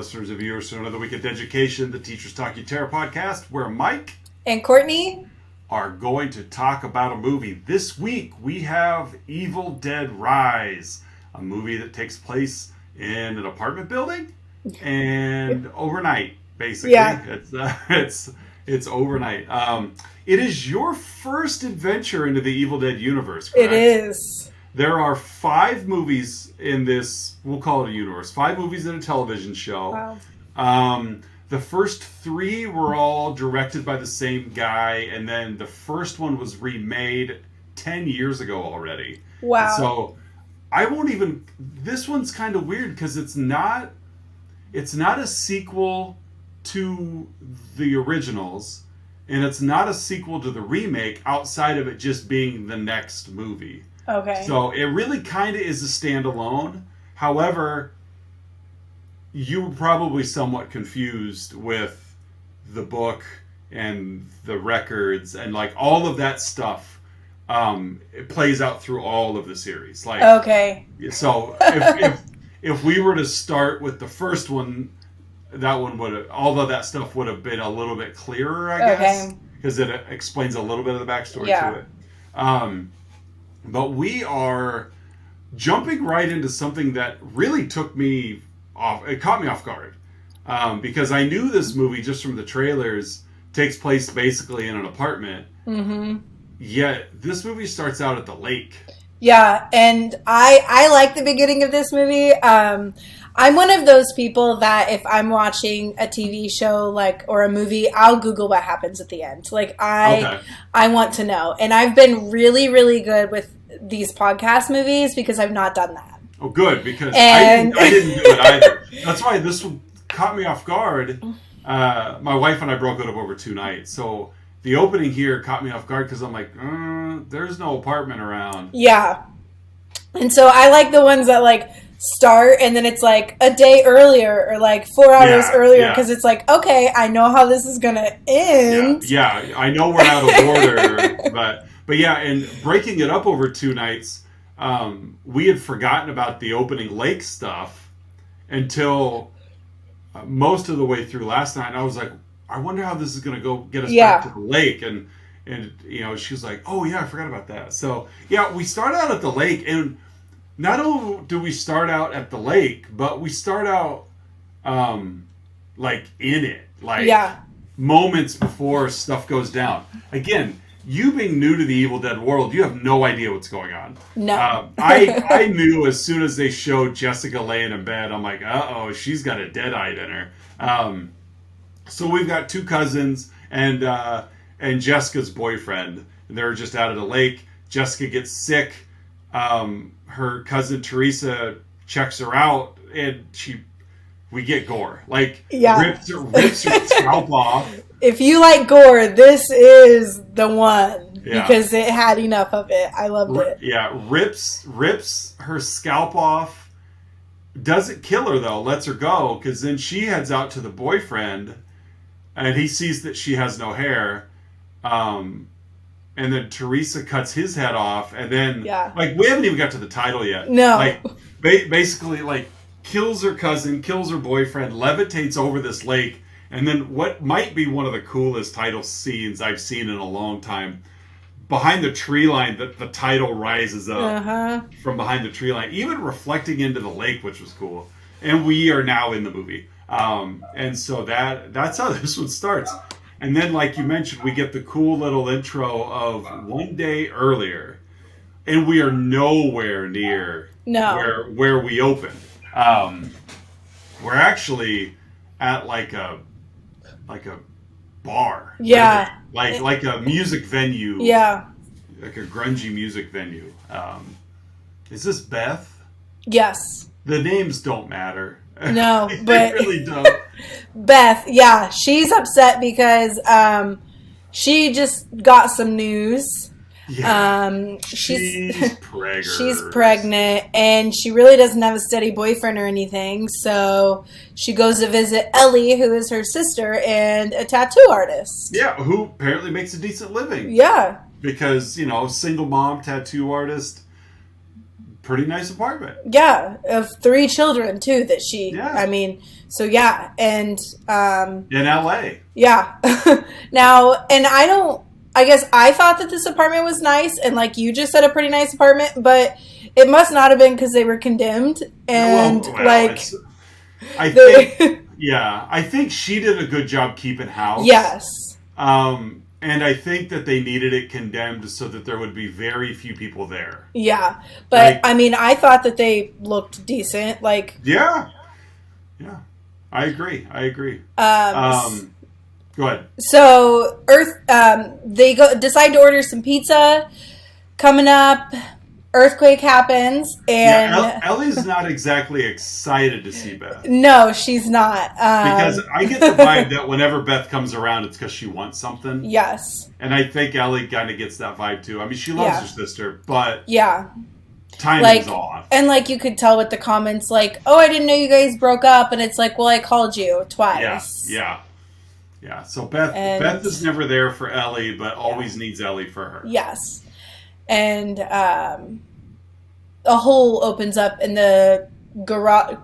listeners and viewers, to another week of education, the Teachers Talking Terror podcast, where Mike and Courtney are going to talk about a movie. This week, we have Evil Dead Rise, a movie that takes place in an apartment building and overnight, basically. Yeah. It's overnight. It is your first adventure into the Evil Dead universe, correct? It is. There are 5 movies in this, we'll call it a universe, 5 movies in a television show. Wow. The first 3 were all directed by the same guy, and then the first one was remade 10 years ago already. Wow. So I won't even, this one's kind of weird because it's not a sequel to the originals, and it's not a sequel to the remake outside of it just being the next movie. Okay. So it really kind of is a standalone. However, you were probably somewhat confused with the book and the records and like all of that stuff. It plays out through all of the series. Like, okay. So if we were to start with the first one, that one would have, although that stuff would have been a little bit clearer, I guess, because it explains a little bit of the backstory to it. But we are jumping right into something that really took me off. It caught me off guard. Because I knew this movie just from the trailers takes place basically in an apartment. Mm-hmm. Yet this movie starts out at the lake. Yeah, and I like the beginning of this movie. I'm one of those people that if I'm watching a TV show or a movie, I'll Google what happens at the end. I want to know. And I've been really, really good with these podcast movies because I've not done that. Oh, good, because I didn't do it either. That's why this one caught me off guard. My wife and I broke it up over 2 nights. So the opening here caught me off guard because I'm like, there's no apartment around. Yeah. And so I like the ones that start and then it's a day earlier or 4 hours earlier because it's okay, I know how this is going to end. Yeah, I know we're out of order. but yeah, and breaking it up over 2 nights, we had forgotten about the opening lake stuff until most of the way through last night. And I was like, I wonder how this is going to go get us back to the lake. And she was like, oh yeah, I forgot about that. So yeah, we start out at the lake, and not only do we start out at the lake, but we start out in it, moments before stuff goes down. Again, you being new to the Evil Dead world, you have no idea what's going on. No. I knew as soon as they showed Jessica laying in bed, I'm like, uh-oh, she's got a deadite in her. So we've got 2 cousins and Jessica's boyfriend. They're just out at the lake. Jessica gets sick. Her cousin Teresa checks her out, and we get gore. Rips her scalp off. If you like gore, this is the one because it had enough of it. I loved it. Yeah, rips her scalp off. Doesn't kill her though. Lets her go because then she heads out to the boyfriend, and he sees that she has no hair. And then Teresa cuts his head off, and then we haven't even got to the title yet. No, basically kills her cousin, kills her boyfriend, levitates over this lake. And then what might be one of the coolest title scenes I've seen in a long time, behind the tree line, the title rises up from behind the tree line, even reflecting into the lake, which was cool. And we are now in the movie. And so that's how this one starts. And then, like you mentioned, we get the cool little intro of one day earlier. And we are nowhere near where we opened. We're actually at a bar. Yeah. Like a music venue. Yeah. Like a grungy music venue. Is this Beth? Yes. The names don't matter. No, they but really don't. Beth, she's upset because she just got some news. Yeah. She's preggers. She's pregnant, and she really doesn't have a steady boyfriend or anything. So she goes to visit Ellie, who is her sister and a tattoo artist. Yeah, who apparently makes a decent living. Yeah. Because, single mom tattoo artist, pretty nice apartment. Yeah, of 3 children too that she. Yeah. I mean, so yeah, and In LA. yeah. Now, and I guess I thought that this apartment was nice, and like you just said, a pretty nice apartment, but it must not have been because they were condemned, and like I think, yeah, I think she did a good job keeping house. Yes. And I think that they needed it condemned so that there would be very few people there. Yeah, but I mean, I thought that they looked decent. Like, yeah, I agree. Go ahead. So they decide to order some pizza. Coming up, earthquake happens, and Ellie's not exactly excited to see Beth. No, she's not. Because I get the vibe that whenever Beth comes around, it's because she wants something. Yes. And I think Ellie kind of gets that vibe too. I mean, she loves her sister, but timing's off. And like you could tell with the comments, like, "Oh, I didn't know you guys broke up," and it's like, "Well, I called you twice." Yeah. So Beth is never there for Ellie, but always needs Ellie for her. Yes. And a hole opens up in the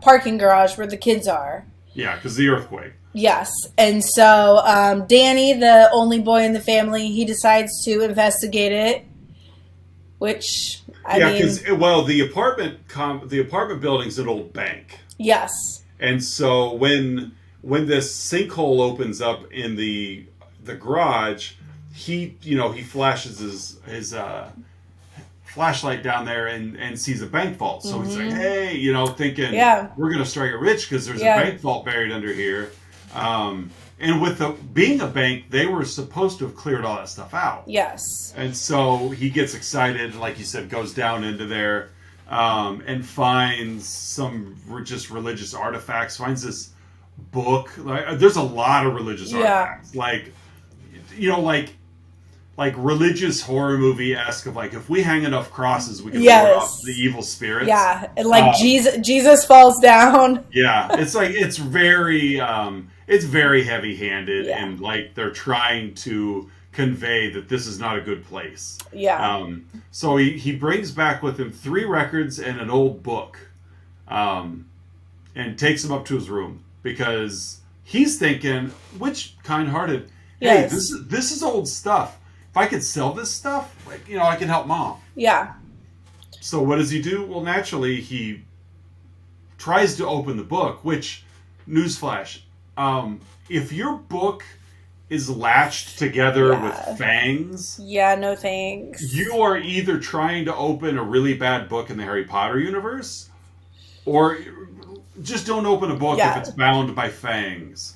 parking garage where the kids are. Yeah, because the earthquake. Yes. And so Danny, the only boy in the family, he decides to investigate it, which I mean... because the apartment building's an old bank. Yes. And so when this sinkhole opens up in the garage, he flashes his flashlight down there and sees a bank vault. So he's like, hey, thinking we're going to strike it rich because there's a bank vault buried under here. And with being a bank, they were supposed to have cleared all that stuff out. Yes. And so he gets excited, like you said, goes down into there and finds some just religious artifacts, finds this book. There's a lot of religious artifacts. Like religious horror movie-esque of like, if we hang enough crosses, we can ward off the evil spirits. Yeah, and like Jesus falls down. Yeah, it's like it's very heavy-handed, and like they're trying to convey that this is not a good place. Yeah. So he brings back with him 3 records and an old book, and takes them up to his room because he's thinking, which kind-hearted, hey, this is old stuff. If I could sell this stuff, I can help Mom. Yeah. So what does he do? Well, naturally, he tries to open the book, which, newsflash, if your book is latched together with fangs... Yeah, no thanks. You are either trying to open a really bad book in the Harry Potter universe, or just don't open a book if it's bound by fangs.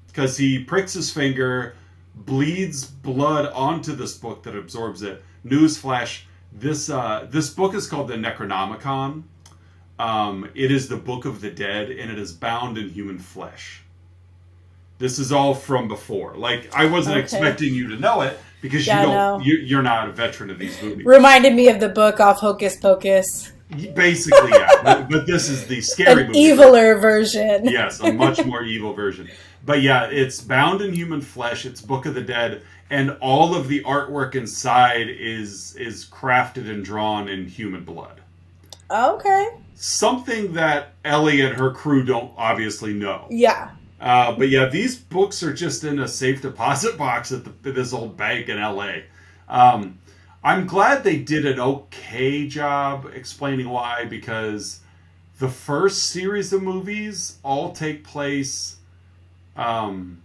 Because he pricks his finger... bleeds blood onto this book that absorbs it. Newsflash, this book is called the Necronomicon. It is the Book of the Dead, and it is bound in human flesh. This is all from before. Like, I wasn't expecting you to know it, because you're not a veteran of these movies. Reminded me of the book off Hocus Pocus. Basically, yeah. but this is the scary movie. An eviler version. Yes, a much more evil version. But yeah, it's bound in human flesh. It's Book of the Dead, and all of the artwork inside is crafted and drawn in human blood. Okay. Something that Ellie and her crew don't obviously know. Yeah. But yeah, these books are just in a safe deposit box at this old bank in LA. I'm glad they did an okay job explaining why, because the first series of movies all take place in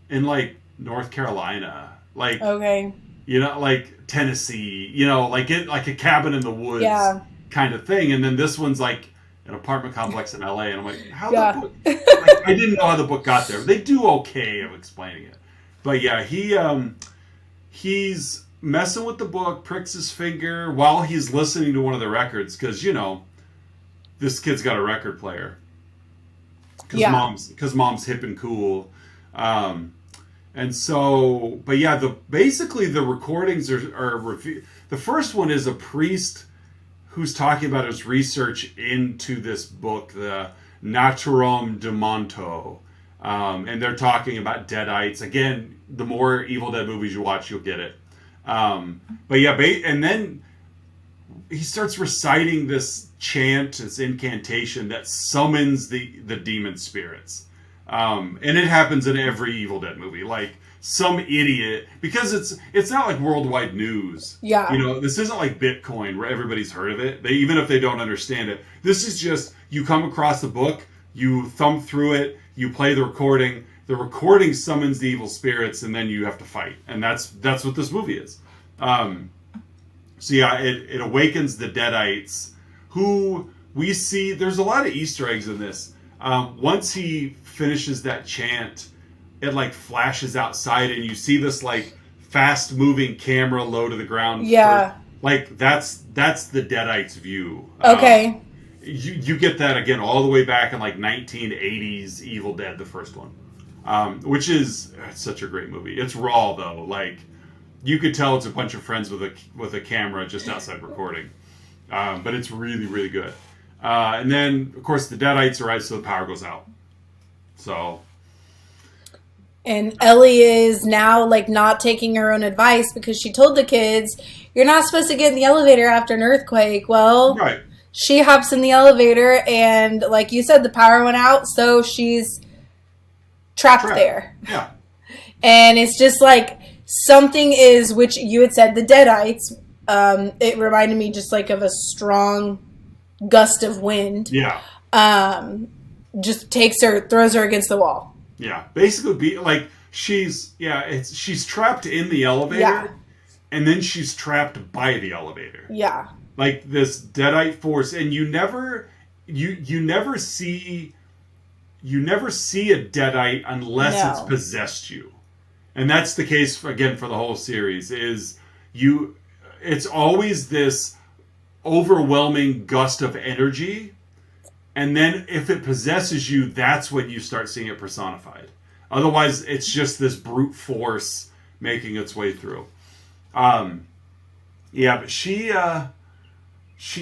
like North Carolina, like like Tennessee, like a cabin in the woods kind of thing, and then this one's like an apartment complex in LA, and I'm like, the book? Like, I didn't know how the book got there. They do okay of explaining it, but yeah, he's messing with the book, pricks his finger while he's listening to one of the records, because this kid's got a record player. Because mom's hip and cool, and so, but yeah, basically the recordings are the first one is a priest who's talking about his research into this book, the Naturom de Monto, and they're talking about deadites. Again, the more Evil Dead movies you watch, you'll get it. But yeah, and then he starts reciting this chant, this incantation that summons the demon spirits. And it happens in every Evil Dead movie. Like, some idiot, because it's not like worldwide news. Yeah. You know, this isn't like Bitcoin where everybody's heard of it. Even if they don't understand it. This is just, you come across the book, you thumb through it, you play the recording. The recording summons the evil spirits, and then you have to fight. And that's what this movie is. So yeah, it awakens the Deadites, who we see, there's a lot of Easter eggs in this. Once he finishes that chant, it like flashes outside and you see this like fast moving camera low to the ground. Yeah. Like that's the Deadites view. Okay. You get that again all the way back in like 1980s Evil Dead, the first one. Which is such a great movie. It's raw though. Like, you could tell it's a bunch of friends with a camera just outside recording. But it's really, really good. And then, of course, the Deadites arrive, so the power goes out. So. And Ellie is now, like, not taking her own advice because she told the kids, you're not supposed to get in the elevator after an earthquake. Well, right. She hops in the elevator, and, like you said, the power went out, so she's trapped there. Yeah. And it's just, like, something is, which you had said, the Deadites, it reminded me just, like, of a strong gust of wind. Yeah. Just takes her, throws her against the wall. Yeah, basically, she's trapped in the elevator, and then she's trapped by the elevator. Yeah, like this Deadite force, and you never see a Deadite unless it's possessed you, and that's the case again for the whole series. It's always this overwhelming gust of energy. And then if it possesses you, that's when you start seeing it personified. Otherwise, it's just this brute force making its way through. But she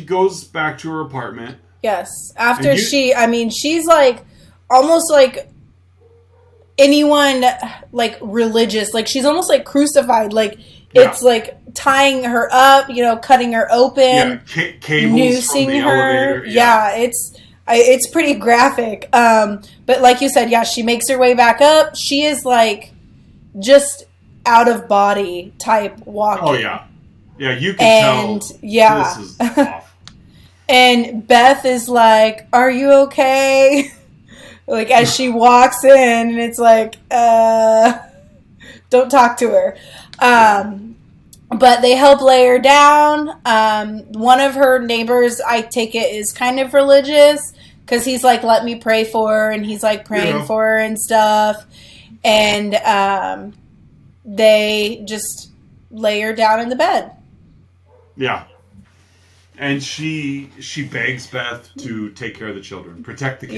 goes back to her apartment. Yes. After she's like almost like anyone like religious. Like she's almost like crucified. Like it's like tying her up, cutting her open. Yeah, cables noosing from the her. elevator. Yeah, it's pretty graphic. But like you said, she makes her way back up. She is like just out of body type walking. Oh yeah. Yeah, you can tell this is off. And Beth is like, "Are you okay?" Like as she walks in, and it's like, don't talk to her. But they help lay her down. One of her neighbors, I take it, is kind of religious because he's like, let me pray for her. And he's like praying for her and stuff. And they just lay her down in the bed. Yeah. And she begs Beth to take care of the children, protect the kids.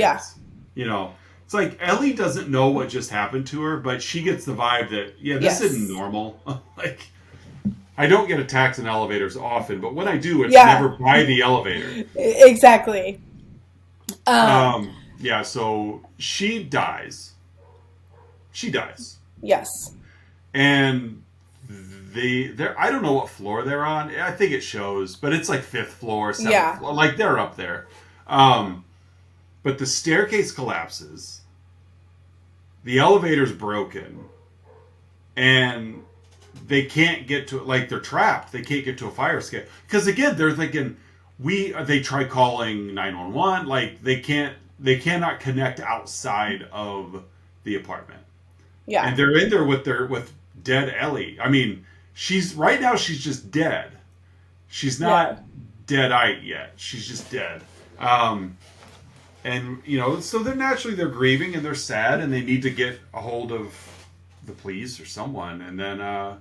Yeah. It's like Ellie doesn't know what just happened to her, but she gets the vibe that, this isn't normal. Like, I don't get attacked in elevators often, but when I do, it's never by the elevator. Exactly. So she dies. Yes. And I don't know what floor they're on. I think it shows, but it's like 5th floor, 7th floor. Like, they're up there. But the staircase collapses. The elevator's broken. And they can't get to it. Like, they're trapped. They can't get to a fire escape. Because, again, they're thinking, they try calling 911. Like, they cannot connect outside of the apartment. Yeah. And they're in there with dead Ellie. I mean, she's just dead. She's not deadite yet. She's just dead. And, so they're grieving and they're sad and they need to get a hold of the police or someone. And then,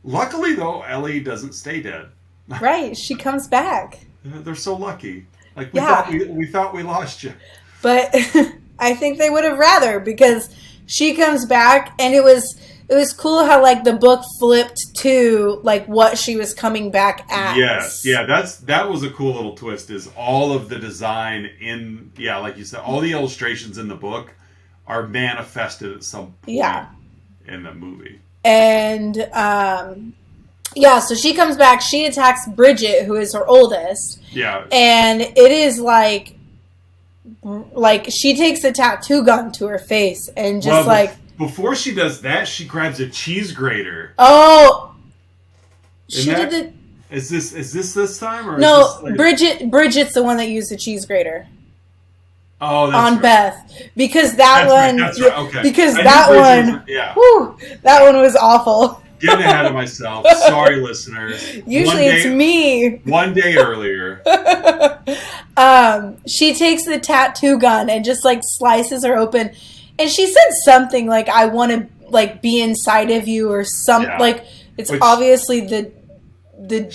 luckily, though, Ellie doesn't stay dead. Right. She comes back. They're so lucky. Like, we thought we lost you. But I think they would have rather, because she comes back and it was cool how, like, the book flipped to, like, what she was coming back as. Yes. Yeah, that was a cool little twist, is all of the design like you said, all the illustrations in the book are manifested at some point in the movie. And Yeah, so she comes back. She attacks Bridget, who is her oldest. Yeah. And it is like she takes a tattoo gun to her face and just before she does that, she grabs a cheese grater. Oh, she did the. Is this time or no? Is this Bridget's the one that used the cheese grater. Oh, that's on right. Beth because that one. Right, that's right. Okay. Because that one. Yeah. Whew, that one was awful. Getting ahead of myself. Sorry, listeners. Usually it's me. One day earlier. She takes the tattoo gun and just slices her open, and she said something like, "I want to be inside of you" or something. Yeah. It's obviously the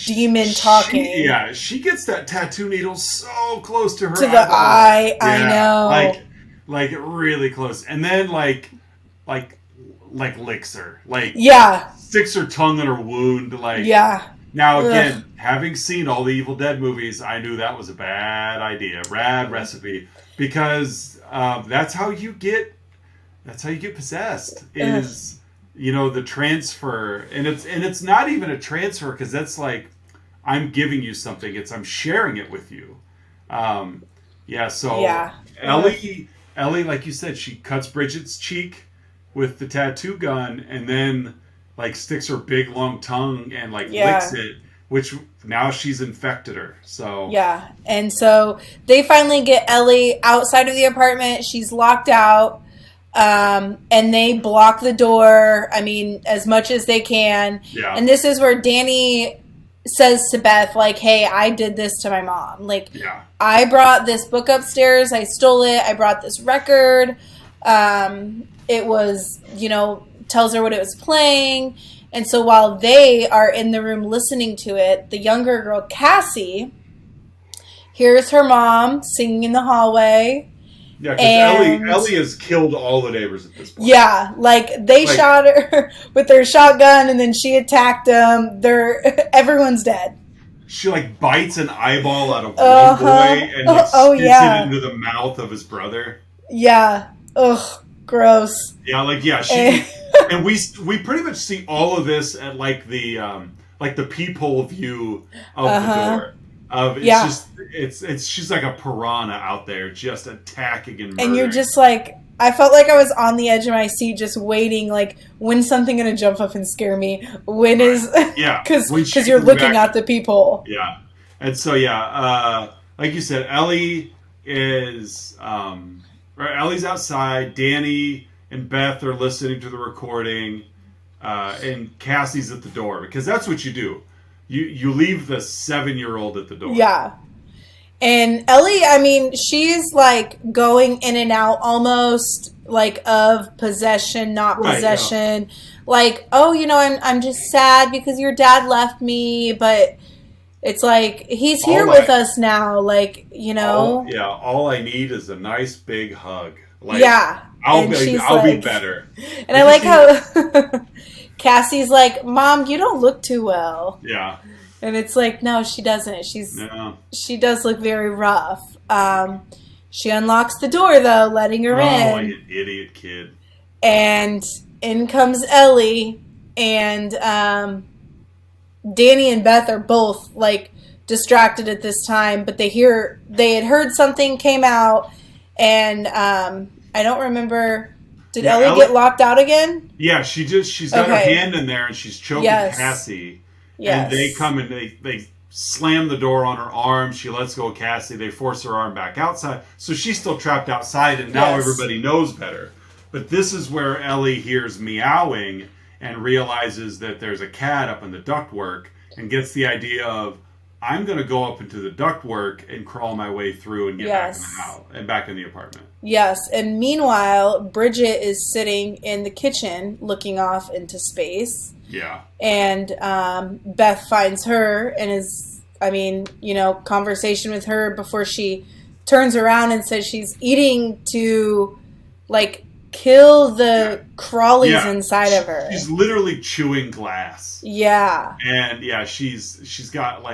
demon talking. She gets that tattoo needle so close to her to the eye. Yeah, I know, like really close, and then like licks her, sticks her tongue in her wound, Now again, having seen all the Evil Dead movies, I knew that was a bad idea, bad recipe, because that's how you get possessed is. The transfer, and it's not even a transfer because that's I'm giving you something. It's I'm sharing it with you. Ellie, like you said, she cuts Bridget's cheek with the tattoo gun, and then sticks her big long tongue and licks it, which now she's infected her. So and so they finally get Ellie outside of the apartment. She's locked out. And they block the door, as much as they can. Yeah. And this is where Danny says to Beth, hey, I did this to my mom. I brought this book upstairs. I stole it. I brought this record. It was, tells her what it was playing. And so while they are in the room listening to it, the younger girl, Cassie, hears her mom singing in the hallway. Yeah, because Ellie has killed all the neighbors at this point. Yeah, they shot her with their shotgun, and then she attacked them. Everyone's dead. She bites an eyeball out of one boy and spits it into the mouth of his brother. Yeah. Ugh. Gross. Yeah, she and we pretty much see all of this at the peephole view of the door. She's like a piranha out there just attacking and murdering. And you're just I felt like I was on the edge of my seat just waiting, when's something going to jump up and scare me? When is... Yeah. Because you're looking at the peephole. Yeah. And so, like you said, Ellie is... Ellie's outside. Danny and Beth are listening to the recording. And Cassie's at the door. Because that's what you do. You leave the 7-year-old at the door. Yeah. And Ellie, she's going in and out almost of possession, not possession. Yeah. I'm just sad because your dad left me, but it's he's here with us now, all I need is a nice big hug. I'll be better. And I like how Cassie's Mom, you don't look too well. Yeah. And it's no, she doesn't. She does look very rough. She unlocks the door, though, letting her in. Oh, like an idiot kid. And in comes Ellie, and Danny and Beth are both, distracted at this time, but they had heard something came out, and I don't remember... Did Ellie get locked out again? Yeah, she's got her hand in there and she's choking Cassie. Yes. And they come and they slam the door on her arm. She lets go of Cassie. They force her arm back outside. So she's still trapped outside, and now everybody knows better. But this is where Ellie hears meowing and realizes that there's a cat up in the ductwork and gets the idea of, I'm going to go up into the ductwork and crawl my way through and get back in the house and back in the apartment. Yes, and meanwhile, Bridget is sitting in the kitchen looking off into space. Yeah. And Beth finds her and is, conversation with her before she turns around and says she's eating to, kill the crawlies inside of her. She's literally chewing glass. Yeah. And, she's got,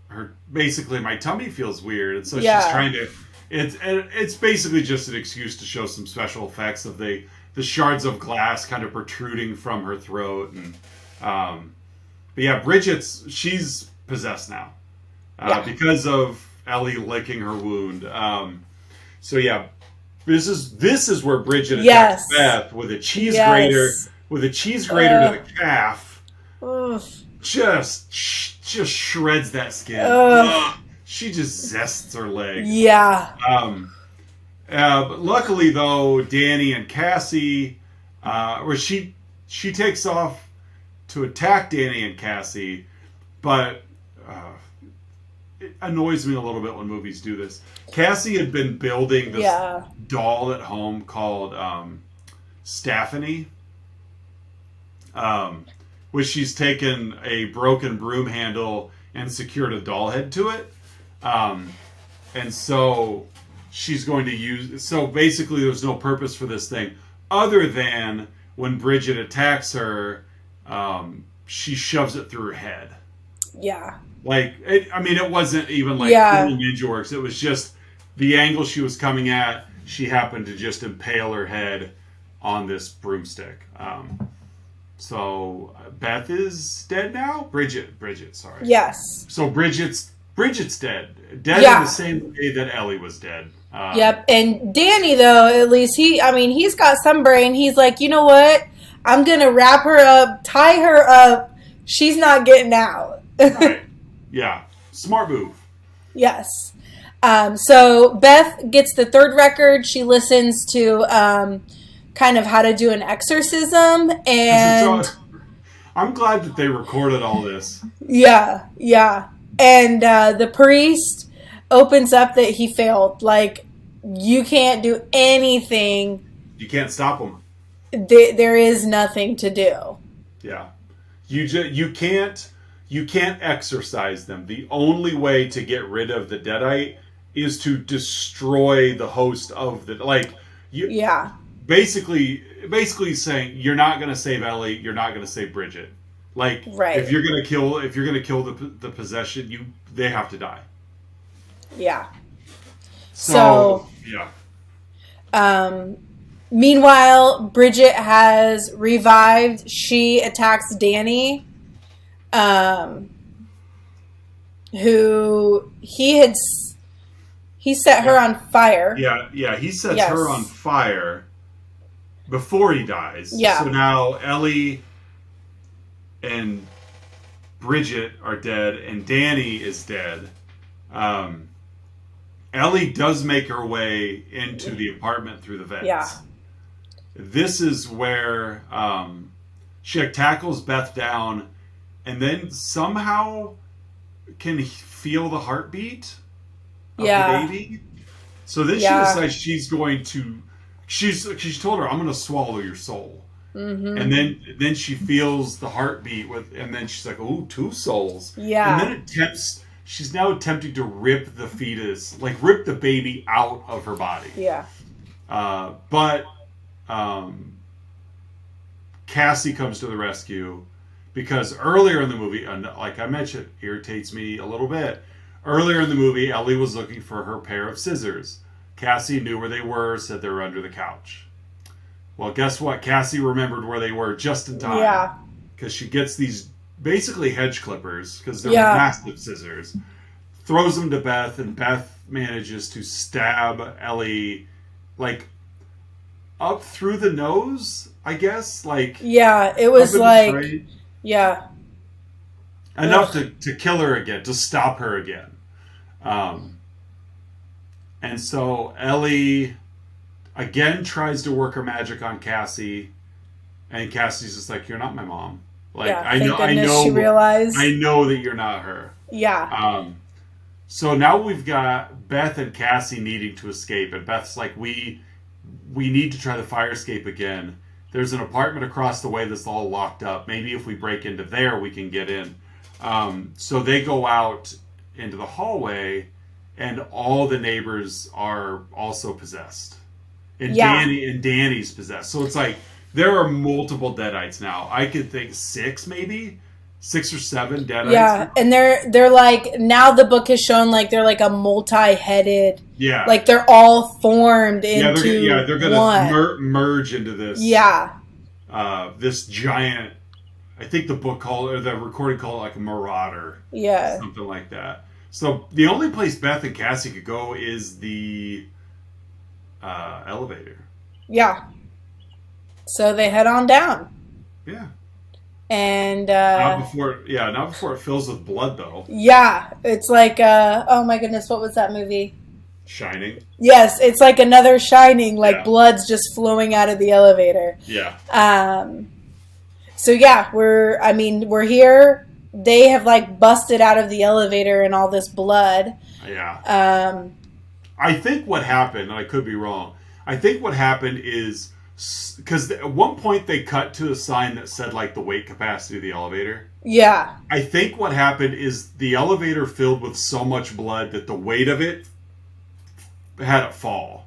her, basically, my tummy feels weird, and so she's trying to... It's basically just an excuse to show some special effects of the shards of glass kind of protruding from her throat, and But yeah, she's possessed now because of Ellie licking her wound. So yeah, this is where Bridget attacks Beth with a cheese grater to the calf. Oof. Just shreds that skin. Ugh. She just zests her leg. Yeah. But luckily though, Danny and Cassie, where she takes off to attack Danny and Cassie, but it annoys me a little bit when movies do this. Cassie had been building this doll at home called Staphany, which she's taken a broken broom handle and secured a doll head to it. And so she's going to use... So basically there's no purpose for this thing other than when Bridget attacks her, she shoves it through her head. Yeah. It wasn't even like cool ninja works. It was just the angle she was coming at. She happened to just impale her head on this broomstick. So Beth is dead now. Bridget, sorry. Yes. So Bridget's dead. Dead in the same way that Ellie was dead. Yep. And Danny, though, at least he's got some brain. He's like, you know what? I'm gonna wrap her up, tie her up. She's not getting out. Right. Yeah. Smart move. Yes. So Beth gets the third record. She listens to kind of how to do an exorcism, and I'm glad that they recorded all this. Yeah. And the priest opens up that he failed. Like, you can't do anything. You can't stop him. There is nothing to do. Yeah. You can't exorcise them. The only way to get rid of the Deadite is to destroy the host of the basically saying you're not going to save Ellie, you're not going to save Bridget. If you're going to kill the possession, they have to die. Yeah. So yeah. Meanwhile, Bridget has revived. She attacks Danny, who he set her on fire. Yeah, he sets her on fire before he dies. Yeah. So now Ellie and Bridget are dead, and Danny is dead. Ellie does make her way into the apartment through the vents. Yeah. This is where she tackles Beth down, and then somehow can feel the heartbeat of the baby. So then she decides she's going to. She's told her, "I'm going to swallow your soul." Mm-hmm. And then she feels the heartbeat and then she's like, "Oh, two souls." Yeah. And then she's now attempting to rip the fetus, rip the baby out of her body. Yeah. But Cassie comes to the rescue because earlier in the movie, like I mentioned, irritates me a little bit. Earlier in the movie, Ellie was looking for her pair of scissors. Cassie knew where they were, said they were under the couch. Well, guess what? Cassie remembered where they were just in time. Yeah. Because she gets these basically hedge clippers, because they're massive scissors, throws them to Beth, and Beth manages to stab Ellie, up through the nose, I guess. It was enough to kill her again, to stop her again. And so Ellie again tries to work her magic on Cassie, and Cassie's just like, "You're not my mom." I know. She realized. I know that you're not her. Yeah. So now we've got Beth and Cassie needing to escape, and Beth's like, "We need to try the fire escape again. There's an apartment across the way that's all locked up. Maybe if we break into there, we can get in." So they go out into the hallway, and all the neighbors are also possessed. And Danny's possessed. So it's like there are multiple Deadites now. I could think 6 or 7 Deadites. Yeah, and they're like, now the book has shown they're like a multi-headed. Yeah. They're all formed into they're gonna merge into this. Yeah. This giant I think the book called or the recording called it like a marauder, Yeah. something like that. So the only place Beth and Cassie could go is the elevator. Yeah. So they head on down. Yeah. And Not before it fills with blood though. yeah, it's like oh my goodness, what was that movie? Shining. Yes, it's like another Shining, like Yeah. blood's just flowing out of the elevator. Yeah. So yeah, we're here. They have like busted out of the elevator and all this blood. Yeah. I think what happened, and I could be wrong, I think what happened is, because at one point they cut to a sign that said like the weight capacity of the elevator. Yeah. I think what happened is the elevator filled with so much blood that the weight of it had it fall.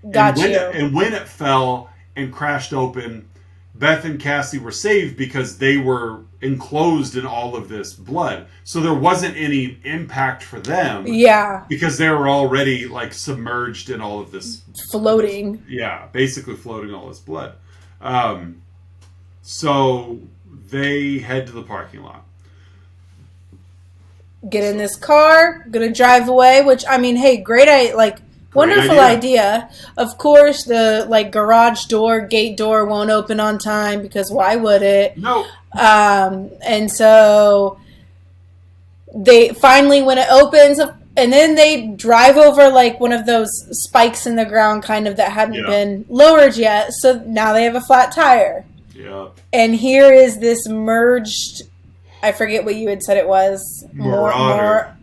Got you. And when it fell and crashed open, Beth and Cassie were saved because they were enclosed in all of this blood. So there wasn't any impact for them. Yeah. Because they were already like submerged in all of this. Floating. Yeah, basically floating all this blood. So they head to the parking lot. Get in this car, gonna drive away, which, I mean, hey, wonderful idea. Of course, the like garage door, gate door won't open on time because why would it? No. And so they finally, when it opens, and then they drive over like one of those spikes in the ground, kind of that hadn't been lowered yet. So now they have a flat tire. Yeah. And here is this merged. I forget what you had said it was. Marauder.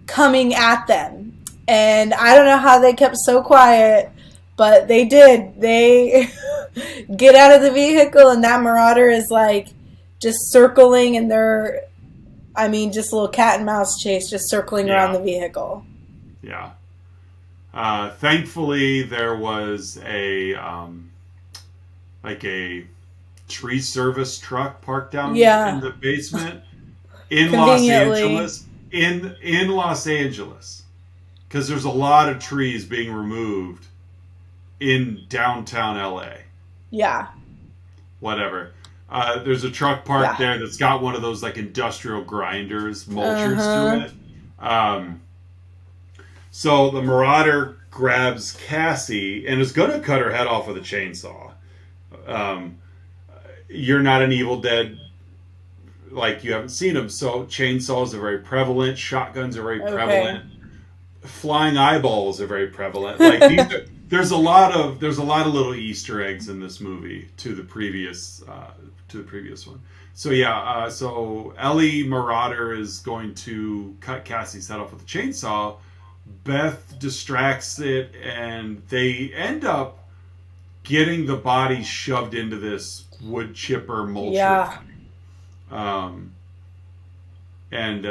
Coming at them. And I don't know how they kept so quiet, but they did. They get out of the vehicle, and that marauder is like just circling, and just a little cat and mouse chase, just circling around the vehicle. Yeah. Thankfully, there was a tree service truck parked down in the basement in Los Angeles. In Los Angeles, because there's a lot of trees being removed in downtown LA. Yeah. Whatever. There's a truck parked there that's got one of those like industrial grinders, mulchers to it. So the marauder grabs Cassie and is going to cut her head off with a chainsaw. You're not an Evil Dead, like you haven't seen them, so chainsaws are very prevalent, shotguns are very prevalent, flying eyeballs are very prevalent. Like there's a lot of little Easter eggs in this movie to the previous one. So so Ellie Marauder is going to cut Cassie's head off with a chainsaw. Beth distracts it, and they end up getting the body shoved into this wood chipper mulcher. Yeah. And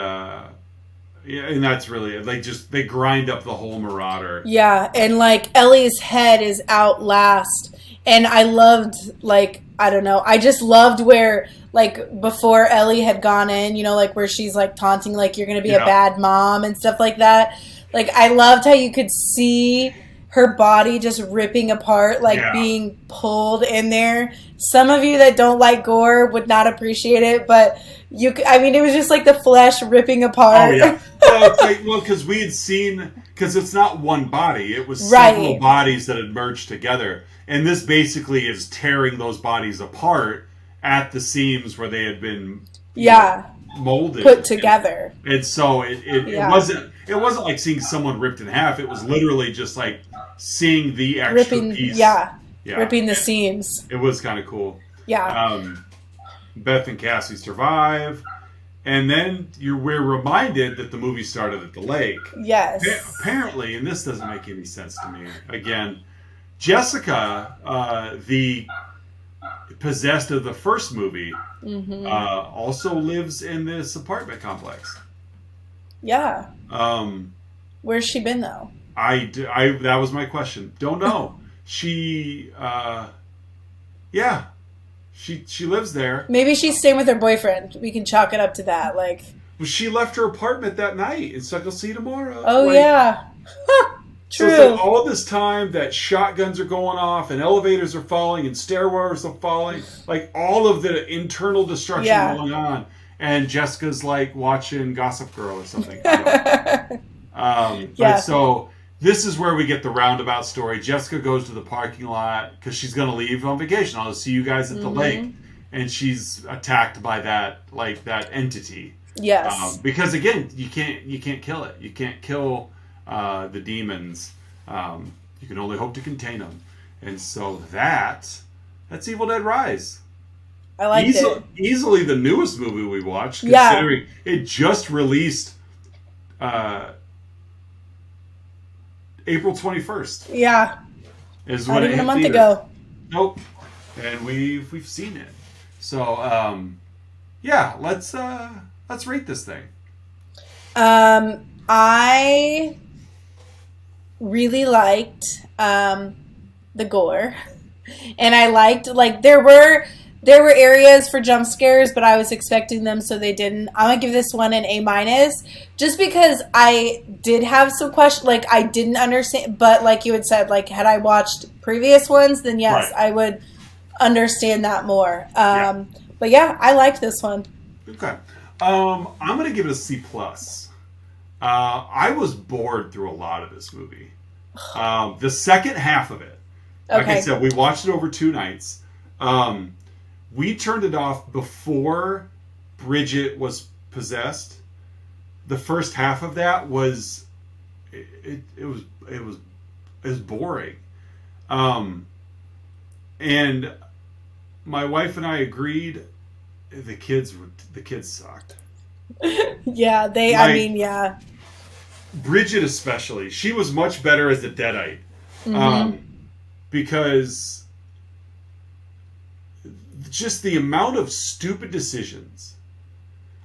that's really it. They grind up the whole marauder. Yeah, and like Ellie's head is out last, and I loved I just loved where like before Ellie had gone in, like where she's like taunting like you're gonna be a bad mom and stuff like that. Like I loved how you could see her body just ripping apart, being pulled in there. Some of you that don't like gore would not appreciate it, but it was just like the flesh ripping apart. Oh, yeah. Because we had seen, because it's not one body, it was several bodies that had merged together. And this basically is tearing those bodies apart at the seams where they had been molded. Put together. And so it wasn't like seeing someone ripped in half. It was literally just like seeing the extra piece. Ripping the seams. It was kind of cool. Yeah. Beth and Cassie survive, and then we're reminded that the movie started at the lake. Yes. Apparently, and this doesn't make any sense to me. Again, Jessica, the possessed of the first movie, also lives in this apartment complex. Yeah. Where's she been though? That was my question. Don't know. She lives there. Maybe she's staying with her boyfriend. We can chalk it up to that. Like, well, she left her apartment that night. It's like, I'll see you tomorrow. Oh, yeah. So it's like all this time that shotguns are going off and elevators are falling and stairwells are falling, like all of the internal destruction going on. And Jessica's like watching Gossip Girl or something. But so this is where we get the roundabout story. Jessica goes to the parking lot because she's going to leave on vacation. I'll see you guys at the lake. And she's attacked by that entity. Yes. Because again, you can't kill it. You can't kill the demons. You can only hope to contain them. And so that's Evil Dead Rise. I liked it. Easily the newest movie we watched, considering it just released April 21st. Yeah. Is Not when even it a month theaters. ago. Nope. And we've seen it. So let's rate this thing. I really liked the gore, and I liked there were areas for jump scares, but I was expecting them, so they didn't. I'm gonna give this one an A-, just because I did have some questions, I didn't understand. But like you had said, had I watched previous ones, then yes, I would understand that more. But yeah, I liked this one. Okay, I'm gonna give it a C+. I was bored through a lot of this movie. The second half of it, like I said, we watched it over 2 nights. We turned it off before Bridget was possessed. The first half of that was it was boring. And my wife and I agreed the kids sucked. Yeah, Bridget especially. She was much better as a Deadite. Because just the amount of stupid decisions.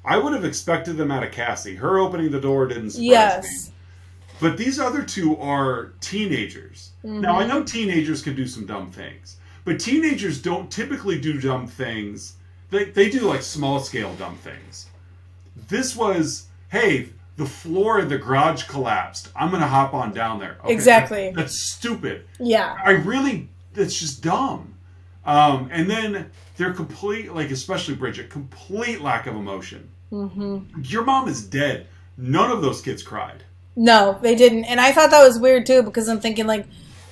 I would have expected them out of Cassie. Her opening the door didn't surprise me. But these other two are teenagers. Now, I know teenagers can do some dumb things. But teenagers don't typically do dumb things. They do small-scale dumb things. This was, hey, the floor in the garage collapsed. I'm going to hop on down there. Okay, exactly. That's stupid. Yeah. That's just dumb. And then they're complete, especially Bridget, complete lack of emotion. Your mom is dead. None of those kids cried. No, they didn't. And I thought that was weird too, because I'm thinking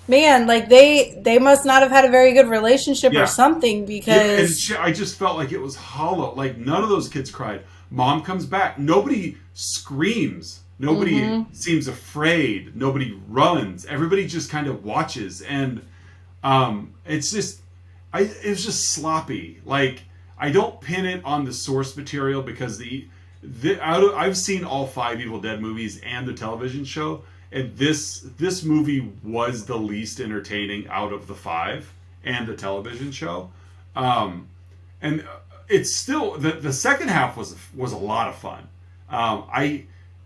man, they must not have had a very good relationship or something, because I just felt like it was hollow. None of those kids cried. Mom comes back. Nobody screams. Nobody seems afraid. Nobody runs. Everybody just kind of watches. And it's just, it was just sloppy. I don't pin it on the source material, because I've seen all 5 Evil Dead movies and the television show, and this movie was the least entertaining out of the 5 and the television show. And it's still the second half was a lot of fun.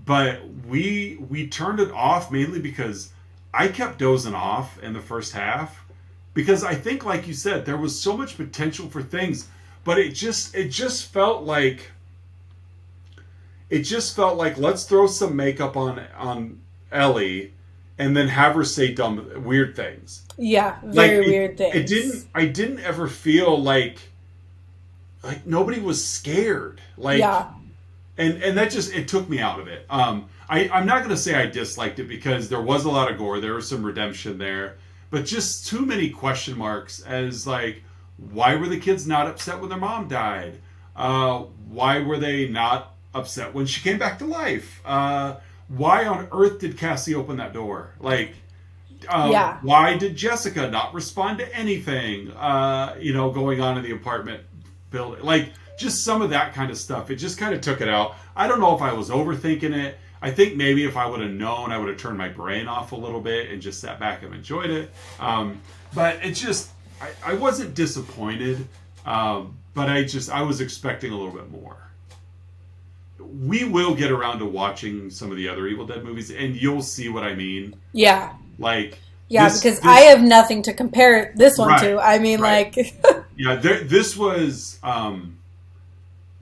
But we turned it off mainly because I kept dozing off in the first half, because I think, like you said, there was so much potential for things, but it just felt like let's throw some makeup on Ellie and then have her say dumb weird things. Yeah, weird things. I didn't ever feel like nobody was scared. And that just, it took me out of it. I'm not going to say I disliked it, because there was a lot of gore. There was some redemption there. But just too many question marks as, why were the kids not upset when their mom died? Why were they not upset when she came back to life? Why on earth did Cassie open that door? Why did Jessica not respond to anything, going on in the apartment building? Just some of that kind of stuff. It just kind of took it out. I don't know if I was overthinking it. I think maybe if I would have known, I would have turned my brain off a little bit and just sat back and enjoyed it. But it just, I wasn't disappointed, but I was expecting a little bit more. We will get around to watching some of the other Evil Dead movies, and you'll see what I mean. Yeah. Because I have nothing to compare this one to. I mean, Yeah, this was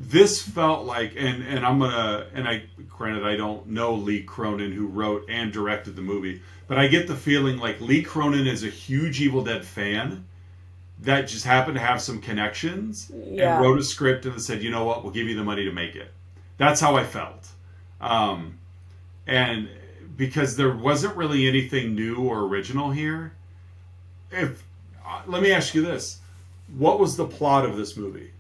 this felt like, and I'm gonna, and I granted I don't know Lee Cronin, who wrote and directed the movie, but I get the feeling like Lee Cronin is a huge Evil Dead fan that just happened to have some connections and wrote a script and said, you know what, we'll give you the money to make it. That's how I felt. And because there wasn't really anything new or original here. Let me ask you this. What was the plot of this movie?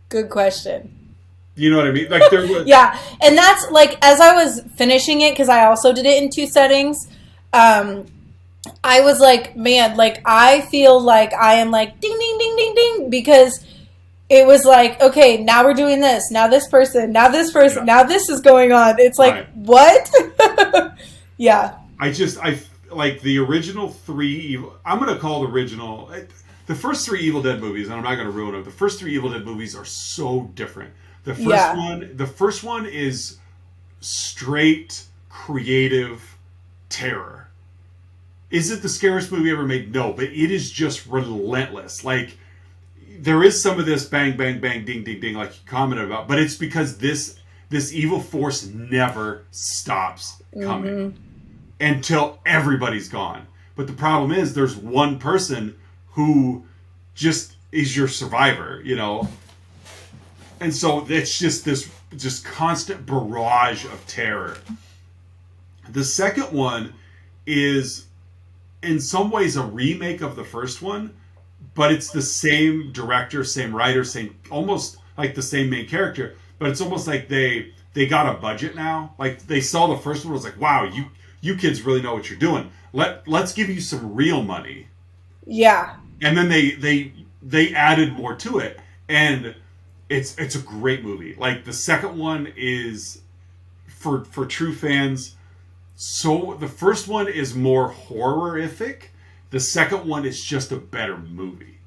Good question. You know what I mean? Like there was... Yeah, and that's like, as I was finishing it, because I also did it in 2 settings, I was like, man, like, I feel like I am like, ding, ding, ding, ding, ding, because it was like, okay, now we're doing this, now this person, now now this is going on. It's like, what? Yeah. I like the original 3, I'm going to call the original, the first 3 Evil Dead movies, and I'm not going to ruin it, the first 3 Evil Dead movies are so different. The first one is straight creative terror. Is it the scariest movie ever made? No, but it is just relentless. Like, there is some of this bang, bang, bang, ding, ding, ding, like you commented about, but it's because this evil force never stops coming until everybody's gone. But the problem is there's one person who just is your survivor, you know? And so it's just this constant barrage of terror. The second one is in some ways a remake of the first one, but it's the same director, same writer, same, almost like the same main character, but it's almost like they got a budget now. Like they saw the first one, was like, wow, you kids really know what you're doing. Let's give you some real money. Yeah. And then they added more to it. And it's a great movie. Like the second one is for true fans. So the first one is more horrific. The second one is just a better movie.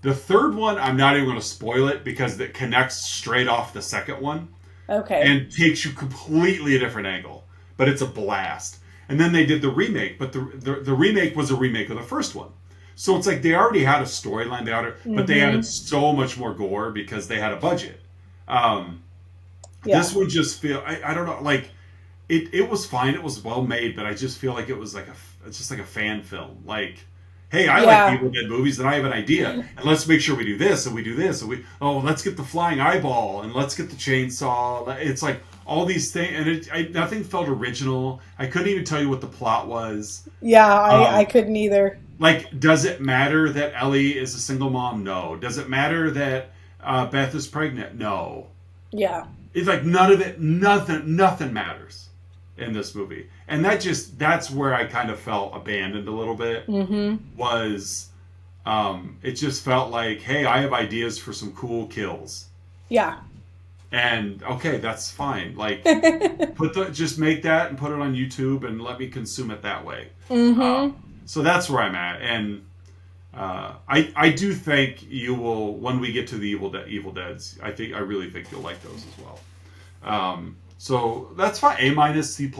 The third one, I'm not even going to spoil it because it connects straight off the second one. Okay. And takes you completely a different angle. But it's a blast. And then they did the remake, but the remake was a remake of the first one. So it's like they already had a storyline, but they added so much more gore because they had a budget. This one just I don't know, like it was fine, it was well made, but I just feel like it was like just like a fan film. Like, hey, I like Evil Dead movies, and I have an idea, and let's make sure we do this and we do this, and let's get the flying eyeball and let's get the chainsaw. It's like all these things, and nothing felt original. I couldn't even tell you what the plot was. Yeah, I couldn't either. Like, does it matter that Ellie is a single mom? No. Does it matter that Beth is pregnant? No. Yeah. It's like nothing matters in this movie. And that's where I kind of felt abandoned a little bit. Was, it just felt like, hey, I have ideas for some cool kills. Yeah. And, okay, that's fine. Like, just make that and put it on YouTube and let me consume it that way. So that's where I'm at, and I do think you will, when we get to the Evil Deads. I really think you'll like those as well. So that's fine. A-, C+.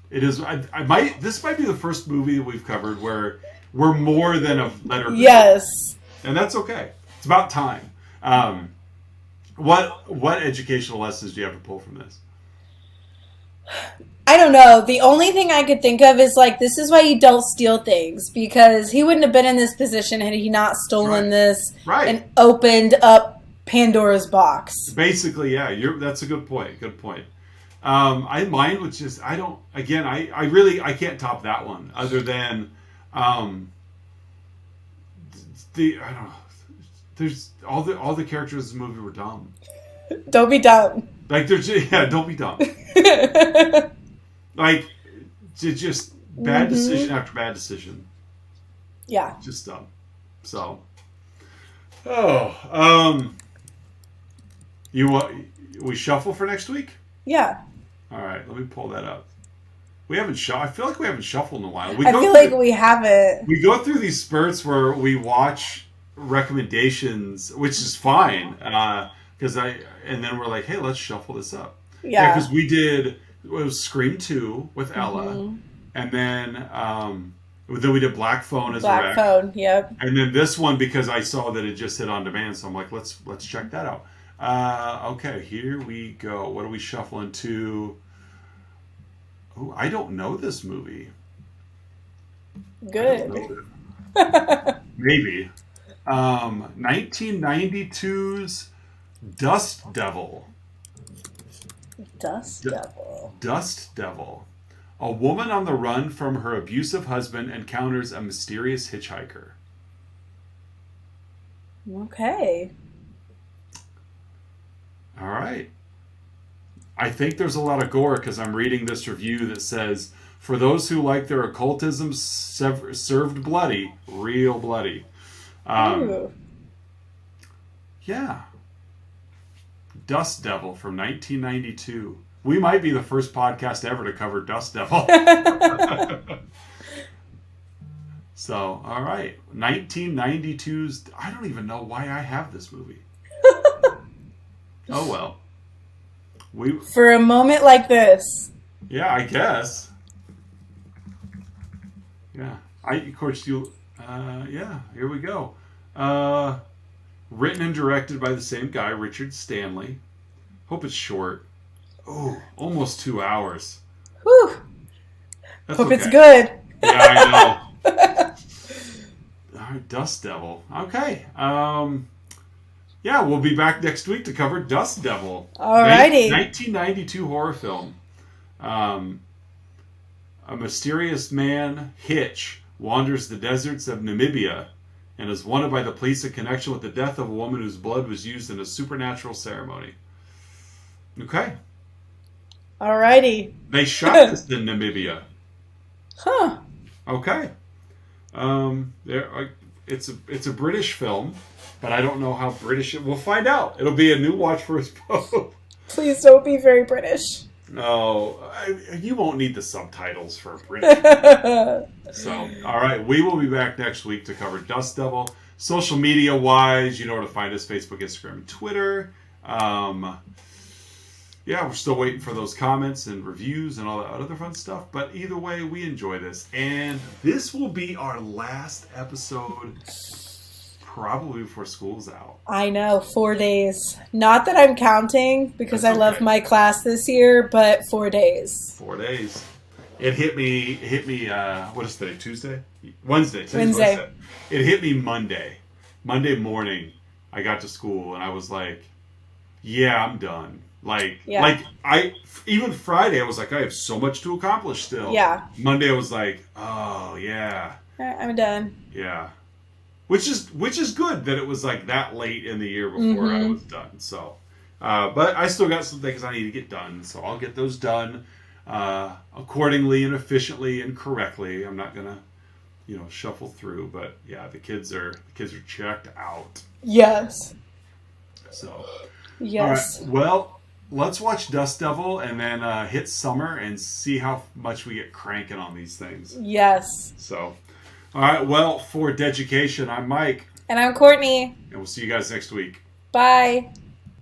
It is. This might be the first movie that we've covered where we're more than a letter grade. Yes, and that's okay. It's about time. What educational lessons do you have to pull from this? I don't know. The only thing I could think of is like, this is why you don't steal things, because he wouldn't have been in this position had he not stolen this and opened up Pandora's box. Basically, yeah. That's a good point. Good point. Mine was just, I can't top that one other than I don't know. There's all the characters in the movie were dumb. Don't be dumb. Like don't be dumb. Like, just bad decision after bad decision. Yeah. Just dumb. So. We shuffle for next week? Yeah. All right, let me pull that up. I feel like we haven't shuffled in a while. We haven't. We go through these spurts where we watch recommendations, which is fine. And then we're like, hey, let's shuffle this up. Yeah. Because it was Scream 2 with Ella. And then we did Black Phone as a rec. Black Phone, yep. And then this one, because I saw that it just hit on demand, so I'm like, let's check that out. Okay, here we go. What are we shuffling to? Oh, I don't know this movie. I don't Good. know it. Maybe. 1992's Dust Devil. Dust D- Devil. Dust Devil. A woman on the run from her abusive husband encounters a mysterious hitchhiker. Okay. All right. I think there's a lot of gore because I'm reading this review that says, for those who like their occultism served bloody, real bloody. Ooh. Yeah. Dust Devil from 1992. We might be the first podcast ever to cover Dust Devil. So, all right. 1992's... I don't even know why I have this movie. Oh, well. For a moment like this. Yeah, I guess. Yeah. Of course, yeah, here we go. Written and directed by the same guy, Richard Stanley. Hope it's short. Oh, almost 2 hours. Whew. That's Hope okay. it's good. Yeah, I know. All right, Dust Devil. Okay. Yeah, we'll be back next week to cover Dust Devil. Alrighty. 1992 horror film. A mysterious man, Hitch, wanders the deserts of Namibia and is wanted by the police in connection with the death of a woman whose blood was used in a supernatural ceremony. Okay. Alrighty. They shot this in Namibia. Huh. Okay. It's a British film, but I don't know how British it. We'll find out. It'll be a new watch for us both. Please don't be very British. No, you won't need the subtitles for British. So, all right, we will be back next week to cover Dust Devil. Social media wise, you know where to find us: Facebook, Instagram, and Twitter. Yeah, we're still waiting for those comments and reviews and all that other fun stuff. But either way, we enjoy this. And this will be our last episode probably before school's out. I know, 4 days. Not that I'm counting because That's I love okay. my class this year, but 4 days. 4 days. It hit me, what is today, Tuesday? Wednesday. Wednesday. It hit me Monday. Monday morning, I got to school and I was like, yeah, I'm done. Even Friday, I was like, I have so much to accomplish still. Yeah. Monday, I was like, oh, yeah. I'm done. Yeah. Which is good that it was like that late in the year before I was done. So, but I still got some things I need to get done. So I'll get those done accordingly and efficiently and correctly. I'm not going to, shuffle through. But yeah, the kids are checked out. Yes. So, yes. All right. Well, let's watch Dust Devil and then hit summer and see how much we get cranking on these things. Yes. So, all right. Well, for Deducation, I'm Mike. And I'm Courtney. And we'll see you guys next week. Bye.